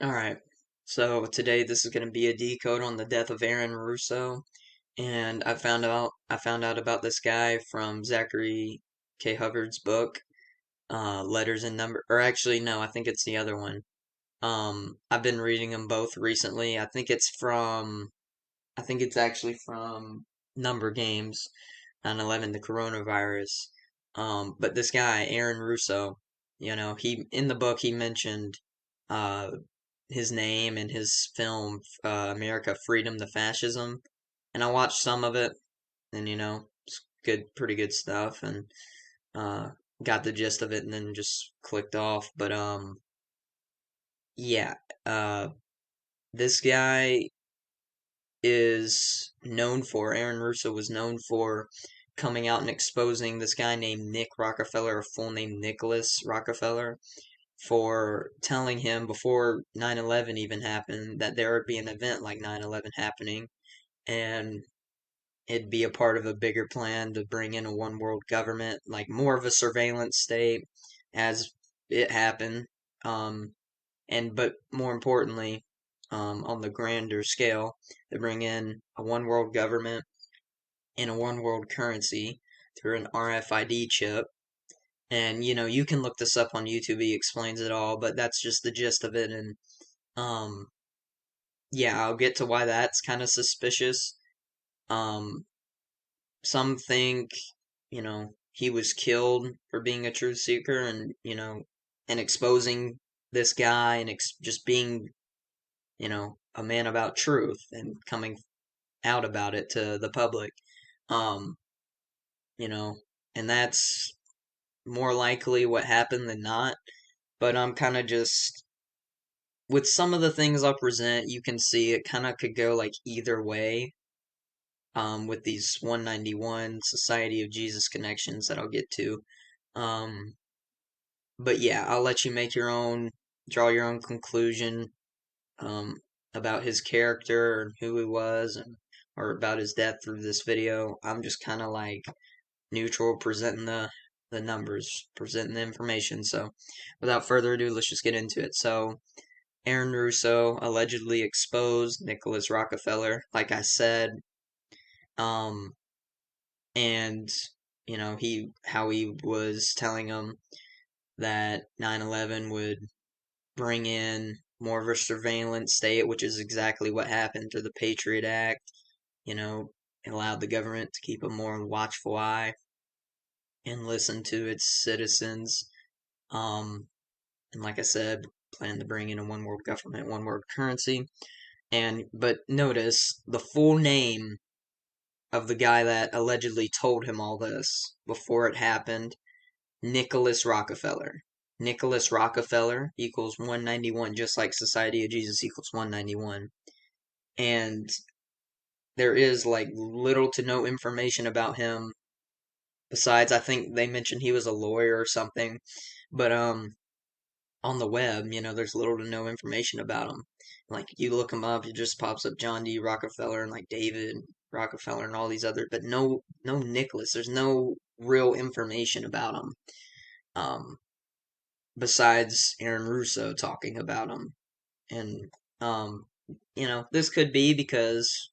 Alright, so today this is going to be a decode on the death of Aaron Russo, and I found out about this guy from Zachary K. Hubbard's book, Letters and Number, or actually no, I think it's the other one. I've been reading them both recently. I think it's actually from Number Games, 9/11, the coronavirus. But this guy, Aaron Russo, he in the book he mentioned uh his name and his film, America, Freedom to Fascism, and I watched some of it, and it's pretty good stuff, and uh, got the gist of it, and then just clicked off. But yeah, uh, this guy is known for Aaron Russo was known for coming out and exposing this guy named Nick Rockefeller, a full name Nicholas Rockefeller, for telling him before 9/11 even happened that there would be an event like 9/11 happening, and it'd be a part of a bigger plan to bring in a one world government, like more of a surveillance state as it happened. Um, but more importantly, on the grander scale, to bring in a one world government and a one world currency through an RFID chip. And you can look this up on YouTube. He explains it all, but that's just the gist of it. And um, yeah, I'll get to why that's kind of suspicious. Um, some think, he was killed for being a truth seeker, and and exposing this guy, and just being, a man about truth and coming out about it to the public. Um, you know, and that's more likely what happened than not. But I'm kind of just with some of the things I'll present, you can see it kind of could go like either way. With these 191 Society of Jesus connections that I'll get to. Um, but yeah, I'll let you make your own, draw your own conclusion um, about his character and who he was, and or about his death through this video. I'm just kind of like neutral, presenting the numbers, presenting the information. So, without further ado, let's just get into it. So, Aaron Russo allegedly exposed Nicholas Rockefeller, like I said, um, and he was telling him that 9/11 would bring in more of a surveillance state, which is exactly what happened through the Patriot Act. It allowed the government to keep a more watchful eye and listen to its citizens. Um, and like I said, plan to bring in a one world government, one world currency. But notice the full name of the guy that allegedly told him all this before it happened: Nicholas Rockefeller. Nicholas Rockefeller equals 191, just like Society of Jesus equals 191. And there is like little to no information about him besides, I think they mentioned he was a lawyer or something. But on the web, there's little to no information about him. Like you look him up, it just pops up John D. Rockefeller and like David Rockefeller and all these other, but no Nicholas. There's no real information about him. Um, Besides Aaron Russo talking about him. And, um, this could be because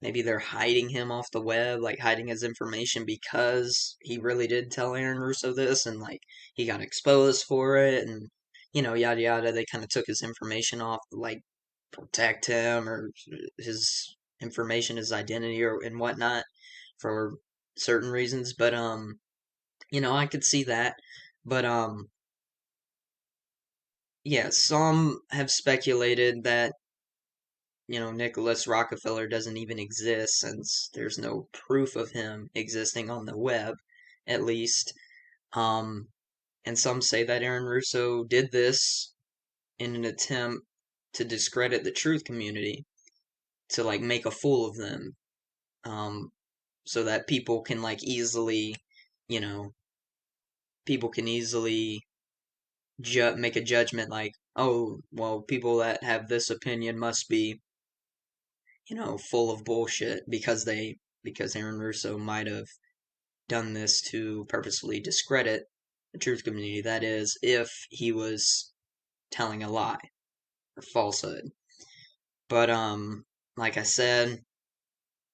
maybe they're hiding him off the web, like hiding his information because he really did tell Aaron Russo this, and like he got exposed for it, and yada yada. They kind of took his information off to like protect him, or his information, his identity, or and whatnot for certain reasons. But I could see that. But yeah, some have speculated that, Nicholas Rockefeller doesn't even exist since there's no proof of him existing on the web, at least. Um, and some say that Aaron Russo did this in an attempt to discredit the truth community, to like make a fool of them, um, so that you know, people can easily make a judgment like, oh, well, people that have this opinion must be, full of bullshit because Aaron Russo might have done this to purposefully discredit the truth community. That is, if he was telling a lie. or falsehood. But like I said,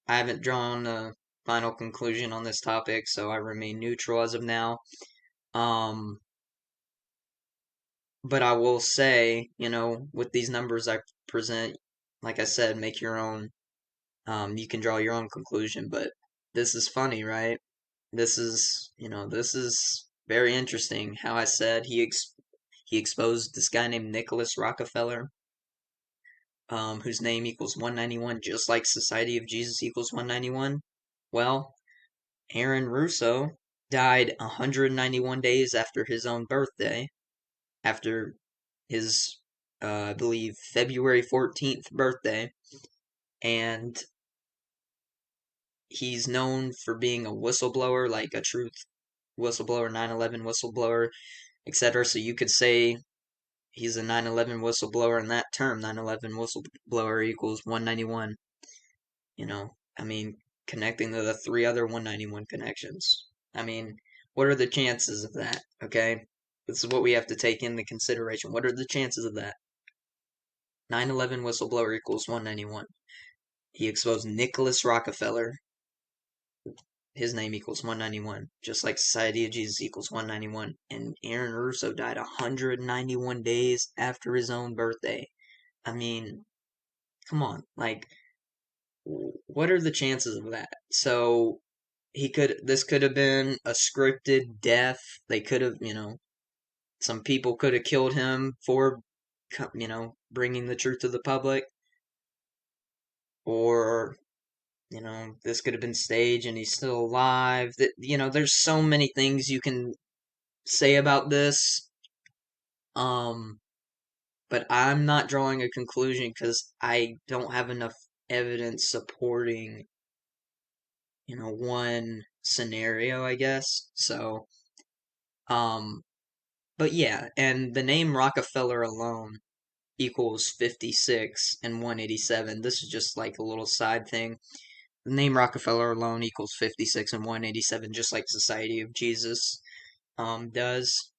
I haven't drawn a final conclusion on this topic, so I remain neutral as of now. Um, but I will say, with these numbers I present, like I said, make your own. You can draw your own conclusion, but this is funny, right? This is very interesting. How I said he exposed this guy named Nicholas Rockefeller, whose name equals 191, just like Society of Jesus equals 191. Well, Aaron Russo died 191 days after his own birthday, after his, I believe, February 14th birthday, and he's known for being a whistleblower, like a truth whistleblower, 9/11 whistleblower, etc. So you could say he's a 9/11 whistleblower in that term. 9/11 whistleblower equals 191. I mean, connecting to the three other 191 connections. I mean, what are the chances of that? Okay, this is what we have to take into consideration. What are the chances of that? 9/11 whistleblower equals 191. He exposed Nicholas Rockefeller. His name equals 191, just like Society of Jesus equals 191. And Aaron Russo died 191 days after his own birthday. I mean, come on. Like, what are the chances of that? So, this could have been a scripted death. They could have, some people could have killed him for, bringing the truth to the public. Or, this could have been staged and he's still alive. That, there's so many things you can say about this. Um, but I'm not drawing a conclusion because I don't have enough evidence supporting, one scenario, I guess. So, um, but yeah, and the name Rockefeller alone equals 56 and 187. This is just like a little side thing. The name Rockefeller alone equals 56 and 187, just like Society of Jesus does.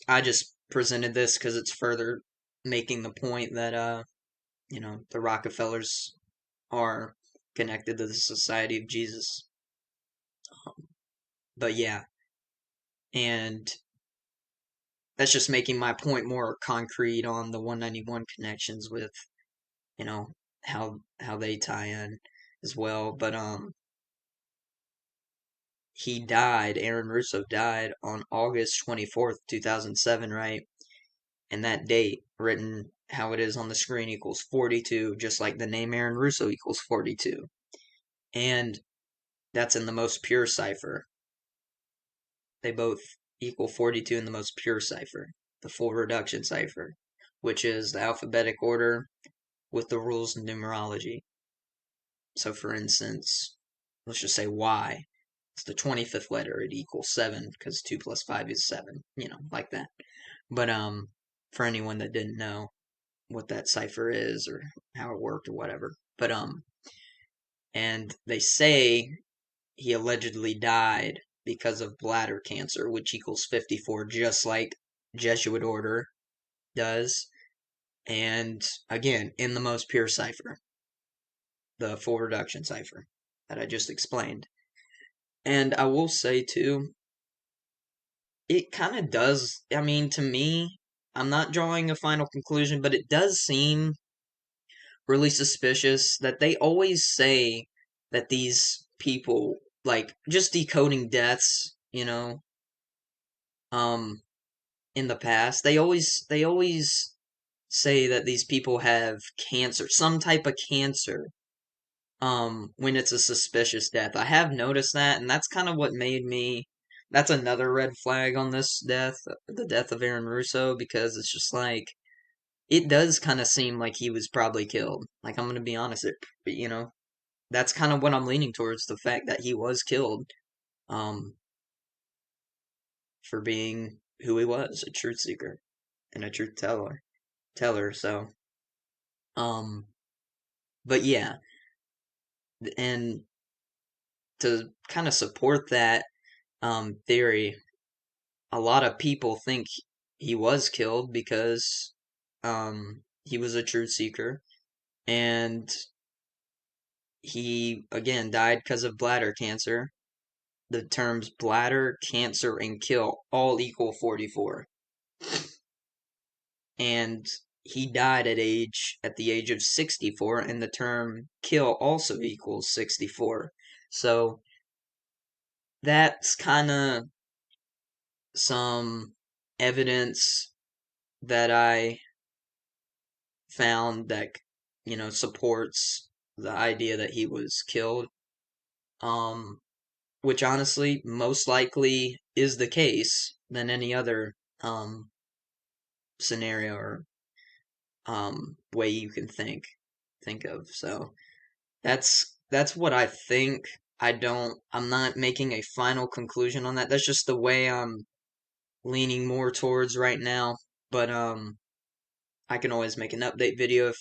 I just presented this because it's further making the point that the Rockefellers are connected to the Society of Jesus. But yeah, and that's just making my point more concrete on the 191 connections with, you know, how they tie in as well. But Aaron Russo died on August 24th, 2007, right? And that date, written how it is on the screen, equals 42, just like the name Aaron Russo equals 42. And that's in the most pure cipher. They both equal 42 in the most pure cipher, the full reduction cipher, which is the alphabetic order with the rules of numerology. So, for instance, let's just say Y. It's the 25th letter. It equals 7 because 2 plus 5 is 7. Like that. But for anyone that didn't know what that cipher is or how it worked or whatever. But and they say he allegedly died because of bladder cancer, which equals 54, just like Jesuit order does. And again, in the most pure cipher, the full reduction cipher that I just explained. And I will say too, it kind of does. I mean, to me, I'm not drawing a final conclusion, but it does seem really suspicious that they always say that these people, like, just decoding deaths, um, in the past, they always say that these people have cancer, some type of cancer, when it's a suspicious death. I have noticed that, and that's kind of what made me. That's another red flag on this death, the death of Aaron Russo, because it's just like it does kind of seem like he was probably killed. Like, I'm gonna be honest, that's kind of what I'm leaning towards, the fact that he was killed, um, for being who he was, a truth seeker and a truth teller. So, um, but yeah, and to kind of support that theory, a lot of people think he was killed because He was a truth seeker, and he again died because of bladder cancer. The terms bladder, cancer, and kill all equal 44. And he died at the age of 64, and the term kill also equals 64. So that's kind of some evidence that I found that supports the idea that he was killed. Which honestly most likely is the case than any other scenario or way you can think of. So that's what I think. I'm not making a final conclusion on that. That's just the way I'm leaning more towards right now. But I can always make an update video if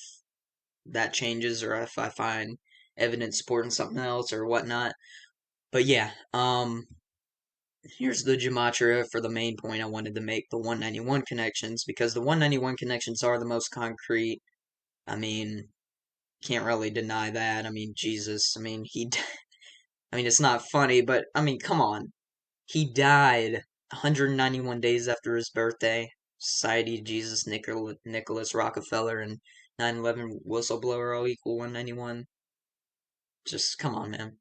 that changes or if I find evidence supporting something else or whatnot. But yeah, here's the gematria for the main point I wanted to make, the 191 connections, because the 191 connections are the most concrete. I mean, can't really deny that. I mean, Jesus. I mean, I mean, it's not funny, but I mean, come on. He died 191 days after his birthday. Society of Jesus, Nicholas Rockefeller, and 9/11 whistleblower all equal 191. Just come on, man.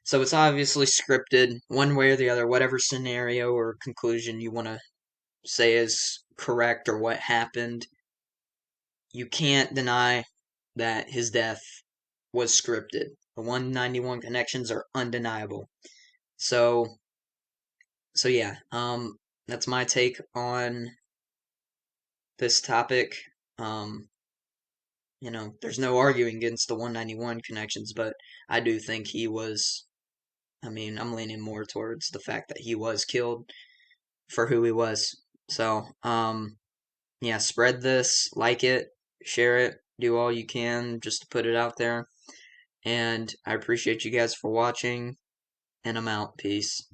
So it's obviously scripted, one way or the other, whatever scenario or conclusion you want to say is correct or what happened. You can't deny that his death was scripted. The 191 connections are undeniable. So yeah, that's my take on this topic. Um, there's no arguing against the 191 connections, but I do think he was. I mean, I'm leaning more towards the fact that he was killed for who he was. So, yeah, spread this, like it, share it, do all you can just to put it out there. And I appreciate you guys for watching, and I'm out. Peace.